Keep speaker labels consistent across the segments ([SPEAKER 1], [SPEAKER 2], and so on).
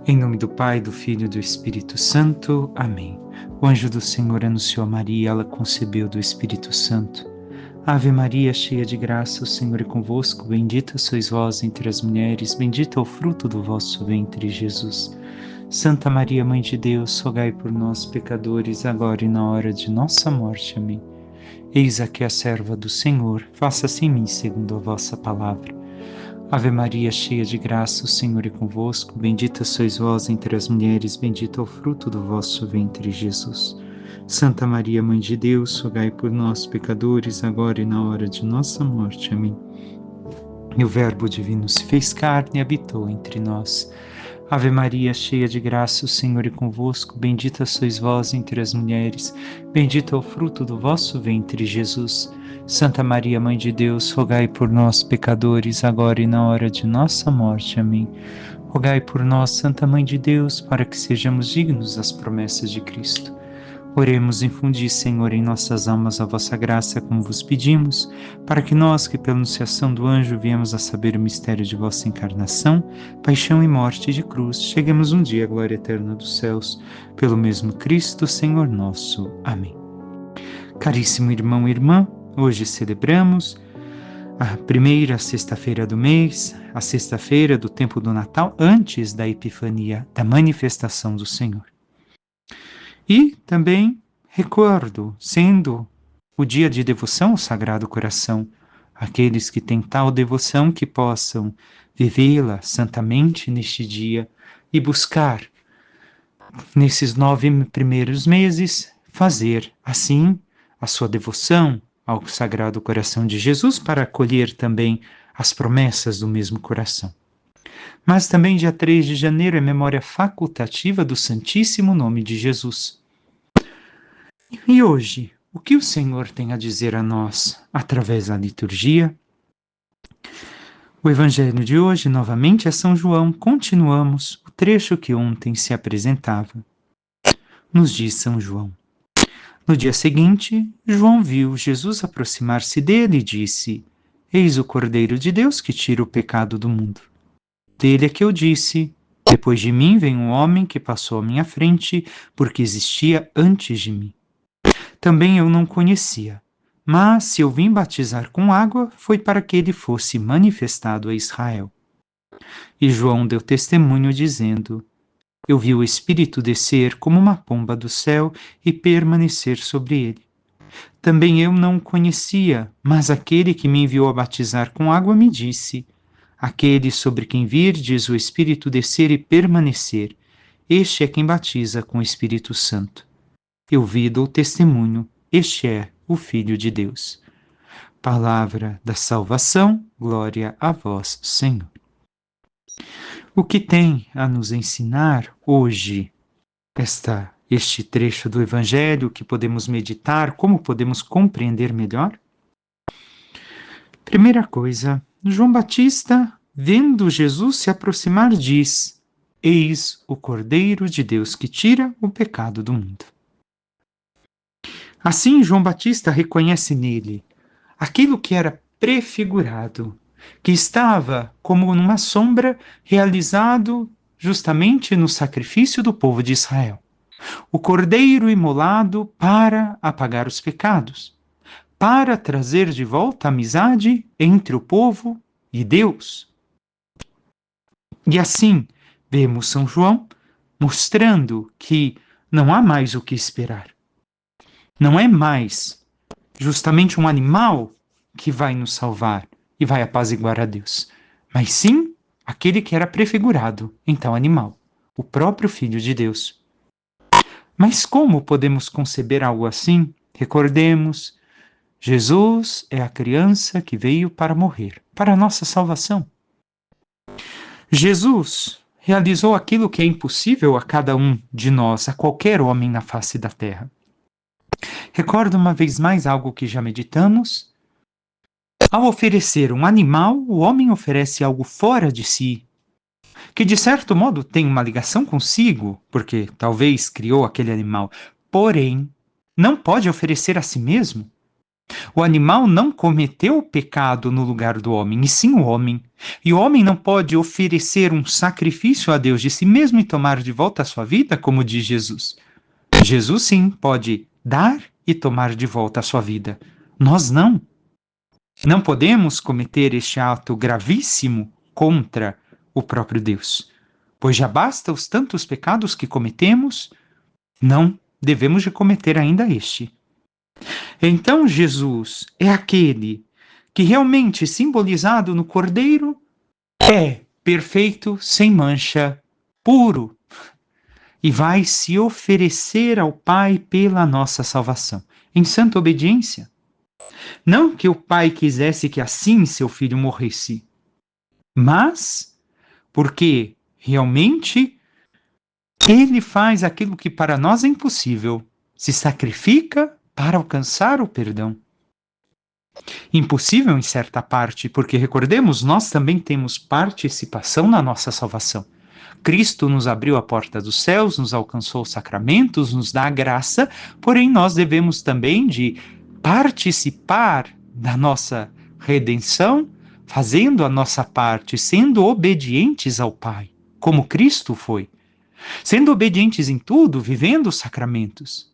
[SPEAKER 1] Em nome do Pai, do Filho e do Espírito Santo. Amém. O anjo do Senhor anunciou a Maria, ela concebeu do Espírito Santo. Ave Maria, cheia de graça, o Senhor é convosco, bendita sois vós entre as mulheres, bendito é o fruto do vosso ventre, Jesus. Santa Maria, Mãe de Deus, rogai por nós, pecadores, agora e na hora de nossa morte. Amém. Eis aqui a serva do Senhor, faça-se em mim segundo a vossa palavra. Ave Maria, cheia de graça, o Senhor é convosco, bendita sois vós entre as mulheres, bendito é o fruto do vosso ventre, Jesus. Santa Maria, Mãe de Deus, rogai por nós, pecadores, agora e na hora de nossa morte. Amém. E o Verbo divino se fez carne e habitou entre nós. Ave Maria, cheia de graça, o Senhor é convosco, bendita sois vós entre as mulheres, bendito é o fruto do vosso ventre, Jesus. Santa Maria, Mãe de Deus, rogai por nós, pecadores, agora e na hora de nossa morte. Amém. Rogai por nós, Santa Mãe de Deus, para que sejamos dignos das promessas de Cristo. Oremos, infundi, Senhor, em nossas almas a vossa graça, como vos pedimos, para que nós, que pela anunciação do anjo viemos a saber o mistério de vossa encarnação, paixão e morte de cruz, cheguemos um dia à glória eterna dos céus, pelo mesmo Cristo, Senhor nosso. Amém. Caríssimo irmão e irmã, hoje celebramos a primeira sexta-feira do mês, a sexta-feira do tempo do Natal, antes da Epifania, da manifestação do Senhor. E também recordo, sendo o dia de devoção ao Sagrado Coração, aqueles que têm tal devoção que possam vivê-la santamente neste dia e buscar, nesses 9 primeiros meses, fazer assim a sua devoção ao Sagrado Coração de Jesus para acolher também as promessas do mesmo coração. Mas também dia 3 de janeiro é memória facultativa do Santíssimo Nome de Jesus. E hoje, o que o Senhor tem a dizer a nós através da liturgia? O Evangelho de hoje, novamente, é São João. Continuamos o trecho que ontem se apresentava. Nos diz São João. No dia seguinte, João viu Jesus aproximar-se dele e disse: Eis o Cordeiro de Deus que tira o pecado do mundo. Dele é que eu disse: depois de mim vem um homem que passou à minha frente, porque existia antes de mim. Também eu não conhecia, mas se eu vim batizar com água, foi para que ele fosse manifestado a Israel. E João deu testemunho dizendo: Eu vi o Espírito descer como uma pomba do céu e permanecer sobre ele. Também eu não o conhecia, mas aquele que me enviou a batizar com água me disse: Aquele sobre quem virdes o Espírito descer e permanecer, este é quem batiza com o Espírito Santo. Eu vi e dou testemunho, este é o Filho de Deus. Palavra da salvação, glória a vós, Senhor. O que tem a nos ensinar hoje este trecho do Evangelho que podemos meditar, como podemos compreender melhor? Primeira coisa, João Batista, vendo Jesus se aproximar, diz: Eis o Cordeiro de Deus que tira o pecado do mundo. Assim, João Batista reconhece nele aquilo que era prefigurado, que estava como numa sombra realizado justamente no sacrifício do povo de Israel. O cordeiro imolado para apagar os pecados, para trazer de volta a amizade entre o povo e Deus. E assim, vemos São João mostrando que não há mais o que esperar. Não é mais justamente um animal que vai nos salvar e vai apaziguar a Deus, mas sim aquele que era prefigurado em tal animal, o próprio Filho de Deus. Mas como podemos conceber algo assim? Recordemos, Jesus é a criança que veio para morrer, para a nossa salvação. Jesus realizou aquilo que é impossível a cada um de nós, a qualquer homem na face da terra. Recorda uma vez mais algo que já meditamos? Ao oferecer um animal, o homem oferece algo fora de si, que de certo modo tem uma ligação consigo, porque talvez criou aquele animal, porém, não pode oferecer a si mesmo. O animal não cometeu o pecado no lugar do homem, e sim o homem. E o homem não pode oferecer um sacrifício a Deus de si mesmo e tomar de volta a sua vida, como diz Jesus. Jesus, sim, pode dar e tomar de volta a sua vida. Nós não. Não podemos cometer este ato gravíssimo contra o próprio Deus, pois já basta os tantos pecados que cometemos, não devemos de cometer ainda este. Então Jesus é aquele que realmente simbolizado no Cordeiro é perfeito, sem mancha, puro e vai se oferecer ao Pai pela nossa salvação, em santa obediência. Não que o Pai quisesse que assim seu filho morresse, mas porque realmente ele faz aquilo que para nós é impossível, se sacrifica para alcançar o perdão. Impossível em certa parte, porque recordemos, nós também temos participação na nossa salvação. Cristo nos abriu a porta dos céus, nos alcançou os sacramentos, nos dá a graça, porém nós devemos também de participar da nossa redenção, fazendo a nossa parte, sendo obedientes ao Pai, como Cristo foi. Sendo obedientes em tudo, vivendo os sacramentos.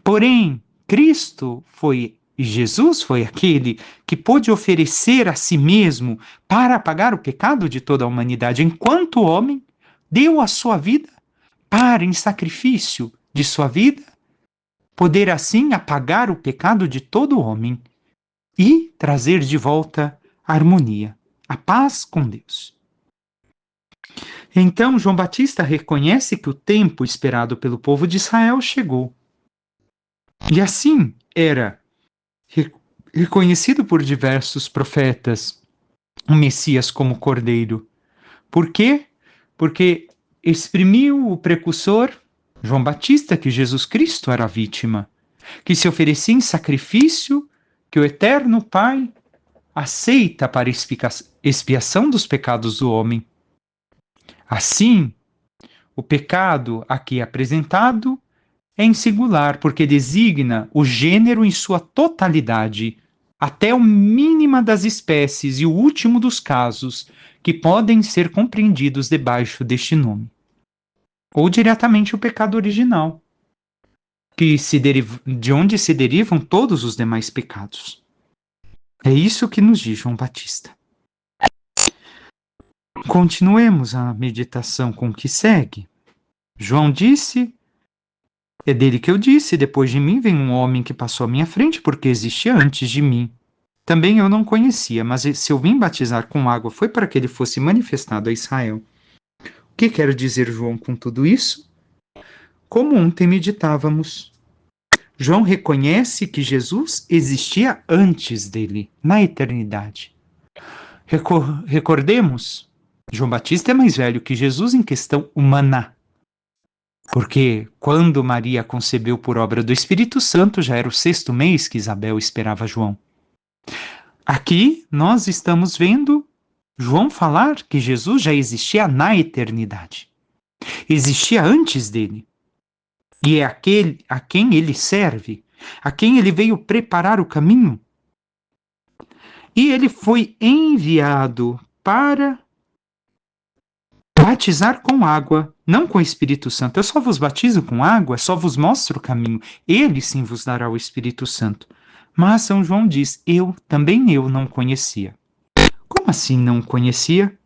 [SPEAKER 1] Porém, Cristo foi e Jesus foi aquele que pôde oferecer a si mesmo para apagar o pecado de toda a humanidade, enquanto homem deu a sua vida para, em sacrifício de sua vida, poder assim apagar o pecado de todo homem e trazer de volta a harmonia, a paz com Deus. Então, João Batista reconhece que o tempo esperado pelo povo de Israel chegou. E assim era reconhecido por diversos profetas o Messias como Cordeiro. Por quê? Porque exprimiu o precursor João Batista que Jesus Cristo era a vítima, que se oferecia em sacrifício que o eterno Pai aceita para expiação dos pecados do homem. Assim, o pecado aqui apresentado é em singular, porque designa o gênero em sua totalidade, até o mínimo das espécies e o último dos casos que podem ser compreendidos debaixo deste nome. Ou diretamente o pecado original, de onde se derivam todos os demais pecados. É isso que nos diz João Batista. Continuemos a meditação com o que segue. João disse: é dele que eu disse, depois de mim vem um homem que passou à minha frente, porque existia antes de mim. Também eu não conhecia, mas se eu vim batizar com água foi para que ele fosse manifestado a Israel. O que quer dizer João com tudo isso? Como ontem meditávamos, João reconhece que Jesus existia antes dele, na eternidade. Recordemos, João Batista é mais velho que Jesus em questão humana. Porque quando Maria concebeu por obra do Espírito Santo, já era o 6º mês que Isabel esperava João. Aqui nós estamos vendo João falar que Jesus já existia na eternidade. Existia antes dele. E é aquele a quem ele serve, a quem ele veio preparar o caminho. E ele foi enviado para batizar com água, não com o Espírito Santo. Eu só vos batizo com água, só vos mostro o caminho. Ele sim vos dará o Espírito Santo. Mas São João diz, também eu não conhecia. Como assim não conhecia?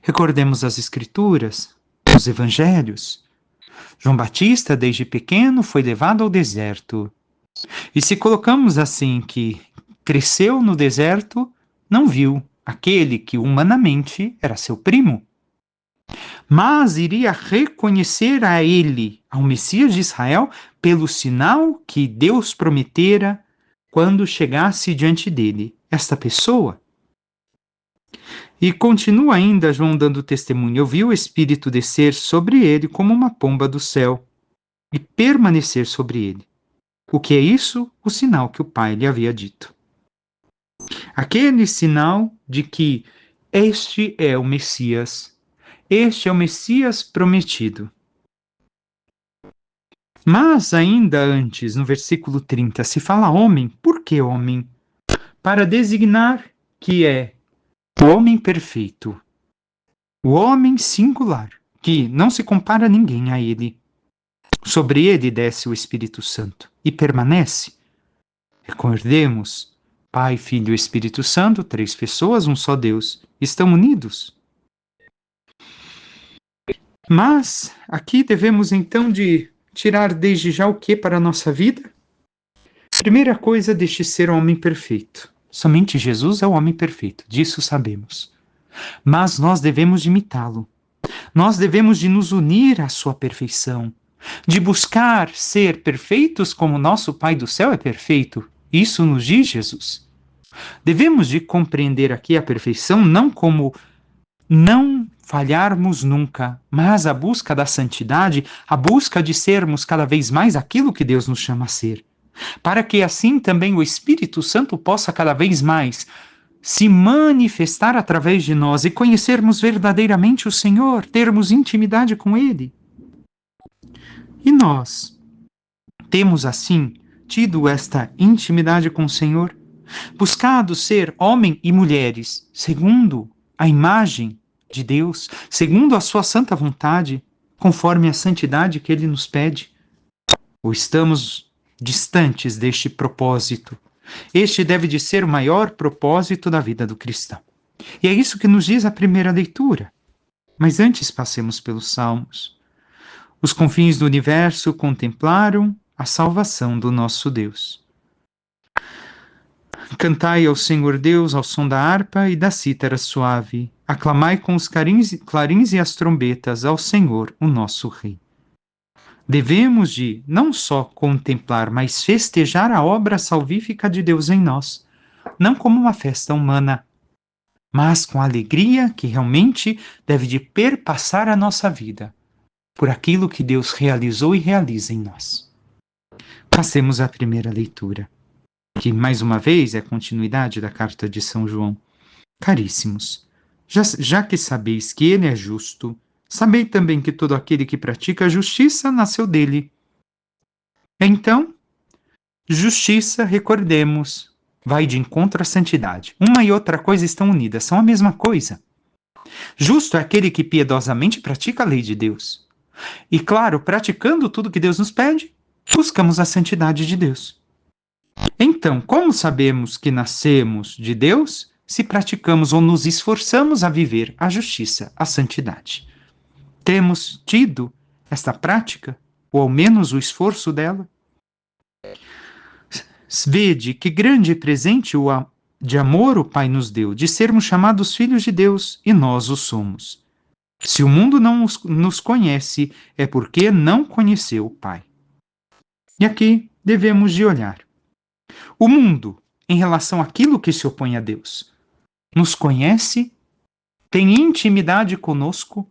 [SPEAKER 1] Recordemos as Escrituras, os Evangelhos. João Batista, desde pequeno, foi levado ao deserto. E se colocamos assim que cresceu no deserto, não viu aquele que humanamente era seu primo. Mas iria reconhecer a ele, ao Messias de Israel, pelo sinal que Deus prometera quando chegasse diante dele, esta pessoa. E continua ainda João dando testemunho. Eu vi o Espírito descer sobre ele como uma pomba do céu e permanecer sobre ele. O que é isso? O sinal que o Pai lhe havia dito. Aquele sinal de que este é o Messias. Este é o Messias prometido. Mas ainda antes, no versículo 30, se fala homem. Por que homem? Para designar que é o homem perfeito, o homem singular, que não se compara a ninguém a ele. Sobre ele desce o Espírito Santo e permanece. Recordemos, Pai, Filho e Espírito Santo, três pessoas, um só Deus, estão unidos. Mas aqui devemos então de tirar desde já o que para a nossa vida? Primeira coisa deste ser homem perfeito. Somente Jesus é o homem perfeito, disso sabemos. Mas nós devemos de imitá-lo. Nós devemos de nos unir à sua perfeição, de buscar ser perfeitos como nosso Pai do céu é perfeito. Isso nos diz Jesus. Devemos de compreender aqui a perfeição não como não falharmos nunca, mas a busca da santidade, a busca de sermos cada vez mais aquilo que Deus nos chama a ser, para que assim também o Espírito Santo possa cada vez mais se manifestar através de nós e conhecermos verdadeiramente o Senhor, termos intimidade com Ele. E nós temos assim tido esta intimidade com o Senhor, buscado ser homem e mulheres segundo a imagem de Deus, segundo a sua santa vontade, conforme a santidade que Ele nos pede? Ou estamos distantes deste propósito? Este deve de ser o maior propósito da vida do cristão. E é isso que nos diz a primeira leitura. Mas antes passemos pelos Salmos. Os confins do universo contemplaram a salvação do nosso Deus. Cantai ao Senhor Deus ao som da harpa e da cítara suave. Aclamai com os clarins e as trombetas ao Senhor, o nosso Rei. Devemos de não só contemplar, mas festejar a obra salvífica de Deus em nós, não como uma festa humana, mas com a alegria que realmente deve de perpassar a nossa vida, por aquilo que Deus realizou e realiza em nós. Passemos à primeira leitura, que mais uma vez é a continuidade da carta de São João. Caríssimos, já que sabeis que ele é justo, sabei também que todo aquele que pratica a justiça nasceu dele. Então, justiça, recordemos, vai de encontro à santidade. Uma e outra coisa estão unidas, são a mesma coisa. Justo é aquele que piedosamente pratica a lei de Deus. E claro, praticando tudo que Deus nos pede, buscamos a santidade de Deus. Então, como sabemos que nascemos de Deus, se praticamos ou nos esforçamos a viver a justiça, a santidade? Temos tido esta prática, ou ao menos o esforço dela? Vede que grande presente de amor o Pai nos deu, de sermos chamados filhos de Deus, e nós o somos. Se o mundo não nos conhece, é porque não conheceu o Pai. E aqui devemos de olhar. O mundo, em relação àquilo que se opõe a Deus, nos conhece, tem intimidade conosco,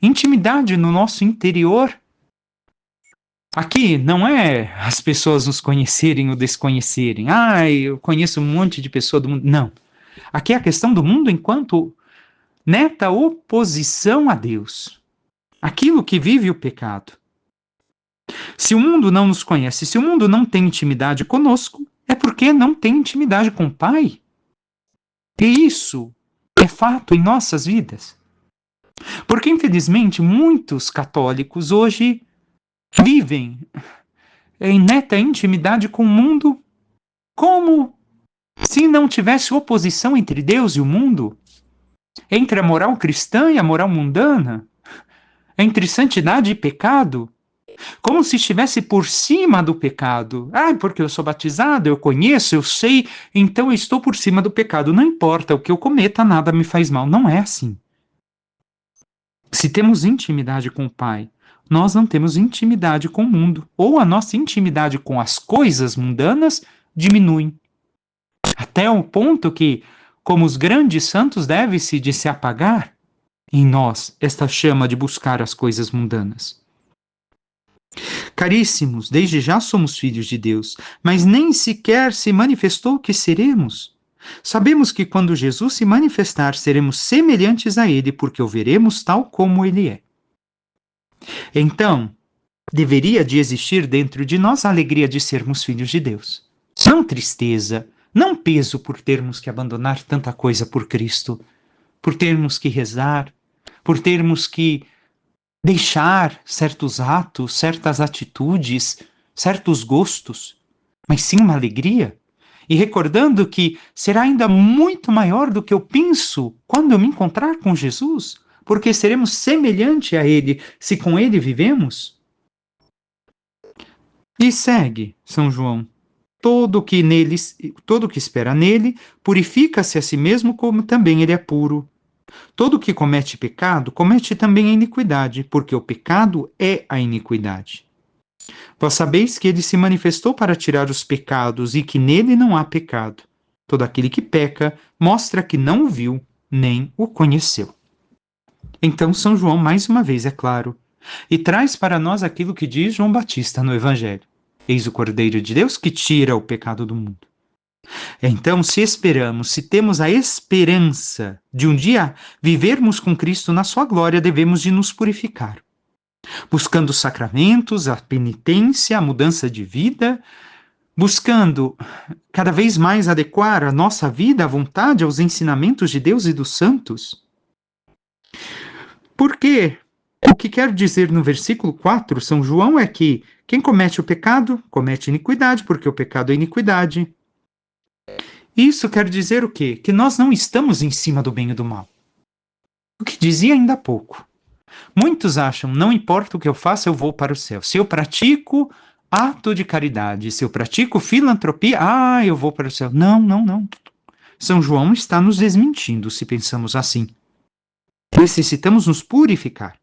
[SPEAKER 1] intimidade no nosso interior. Aqui não é as pessoas nos conhecerem ou desconhecerem. Eu conheço um monte de pessoa do mundo. Não. Aqui é a questão do mundo enquanto neta oposição a Deus. Aquilo que vive o pecado. Se o mundo não nos conhece, se o mundo não tem intimidade conosco, é porque não tem intimidade com o Pai. E isso é fato em nossas vidas. Porque, infelizmente, muitos católicos hoje vivem em neta intimidade com o mundo como se não tivesse oposição entre Deus e o mundo, entre a moral cristã e a moral mundana, entre santidade e pecado, como se estivesse por cima do pecado. Porque eu sou batizado, eu conheço, eu sei, então eu estou por cima do pecado. Não importa o que eu cometa, nada me faz mal. Não é assim. Se temos intimidade com o Pai, nós não temos intimidade com o mundo, ou a nossa intimidade com as coisas mundanas diminui. Até o ponto que, como os grandes santos, deve-se de se apagar em nós esta chama de buscar as coisas mundanas. Caríssimos, desde já somos filhos de Deus, mas nem sequer se manifestou que seremos. Sabemos que quando Jesus se manifestar, seremos semelhantes a Ele, porque o veremos tal como Ele é. Então, deveria de existir dentro de nós a alegria de sermos filhos de Deus. Não tristeza, não peso por termos que abandonar tanta coisa por Cristo, por termos que rezar, por termos que deixar certos atos, certas atitudes, certos gostos, mas sim uma alegria. E recordando que será ainda muito maior do que eu penso quando eu me encontrar com Jesus, porque seremos semelhante a Ele se com Ele vivemos. E segue São João: todo que espera nele, purifica-se a si mesmo como também ele é puro. Todo que comete pecado, comete também a iniquidade, porque o pecado é a iniquidade. Vós sabeis que ele se manifestou para tirar os pecados e que nele não há pecado. Todo aquele que peca mostra que não o viu, nem o conheceu. Então São João, mais uma vez, é claro, e traz para nós aquilo que diz João Batista no Evangelho: eis o Cordeiro de Deus que tira o pecado do mundo. Então, se esperamos, se temos a esperança de um dia vivermos com Cristo na sua glória, devemos de nos purificar, buscando os sacramentos, a penitência, a mudança de vida, buscando cada vez mais adequar a nossa vida à vontade, aos ensinamentos de Deus e dos santos. Por quê? O que quer dizer no versículo 4, São João, é que quem comete o pecado, comete iniquidade, porque o pecado é iniquidade. Isso quer dizer o quê? Que nós não estamos em cima do bem e do mal. O que dizia ainda há pouco. Muitos acham, não importa o que eu faça, eu vou para o céu. Se eu pratico ato de caridade, se eu pratico filantropia, eu vou para o céu. Não, não, não. São João está nos desmentindo se pensamos assim. Necessitamos nos purificar.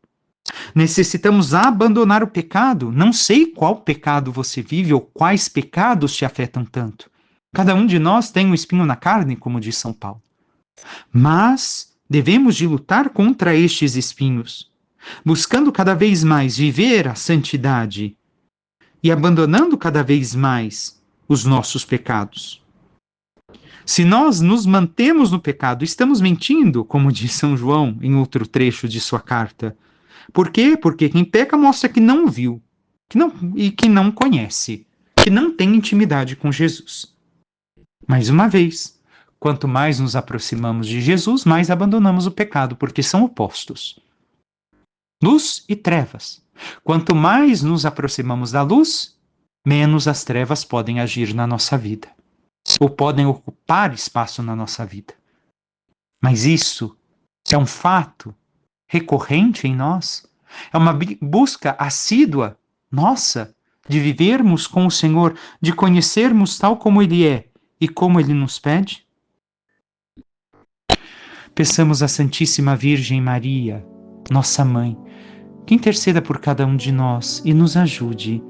[SPEAKER 1] Necessitamos abandonar o pecado. Não sei qual pecado você vive ou quais pecados te afetam tanto. Cada um de nós tem um espinho na carne, como diz São Paulo. Mas devemos de lutar contra estes espinhos, buscando cada vez mais viver a santidade e abandonando cada vez mais os nossos pecados. Se nós nos mantemos no pecado, estamos mentindo, como diz São João em outro trecho de sua carta. Por quê? Porque quem peca mostra que não viu, que não conhece, que não tem intimidade com Jesus. Mais uma vez, quanto mais nos aproximamos de Jesus, mais abandonamos o pecado, porque são opostos. Luz e trevas. Quanto mais nos aproximamos da luz, menos as trevas podem agir na nossa vida, ou podem ocupar espaço na nossa vida. Mas isso é um fato recorrente em nós, é uma busca assídua nossa de vivermos com o Senhor, de conhecermos tal como Ele é e como Ele nos pede. Peçamos à Santíssima Virgem Maria, nossa Mãe, que interceda por cada um de nós e nos ajude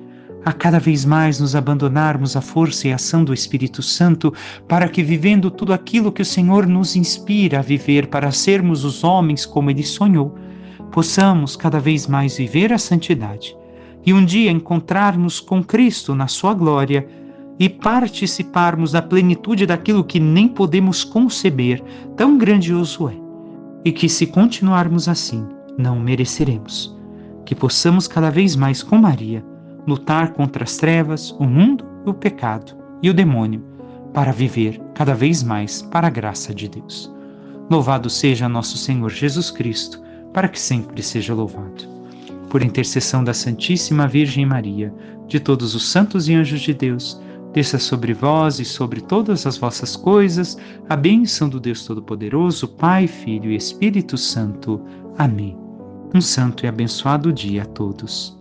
[SPEAKER 1] a cada vez mais nos abandonarmos à força e ação do Espírito Santo, para que, vivendo tudo aquilo que o Senhor nos inspira a viver para sermos os homens como Ele sonhou, possamos cada vez mais viver a santidade e um dia encontrarmos com Cristo na sua glória e participarmos da plenitude daquilo que nem podemos conceber, tão grandioso é, e que, se continuarmos assim, não mereceremos. Que possamos cada vez mais, com Maria, lutar contra as trevas, o mundo, o pecado e o demônio, para viver cada vez mais para a graça de Deus. Louvado seja nosso Senhor Jesus Cristo, para que sempre seja louvado. Por intercessão da Santíssima Virgem Maria, de todos os santos e anjos de Deus, desça sobre vós e sobre todas as vossas coisas a bênção do Deus Todo-Poderoso, Pai, Filho e Espírito Santo. Amém. Um santo e abençoado dia a todos.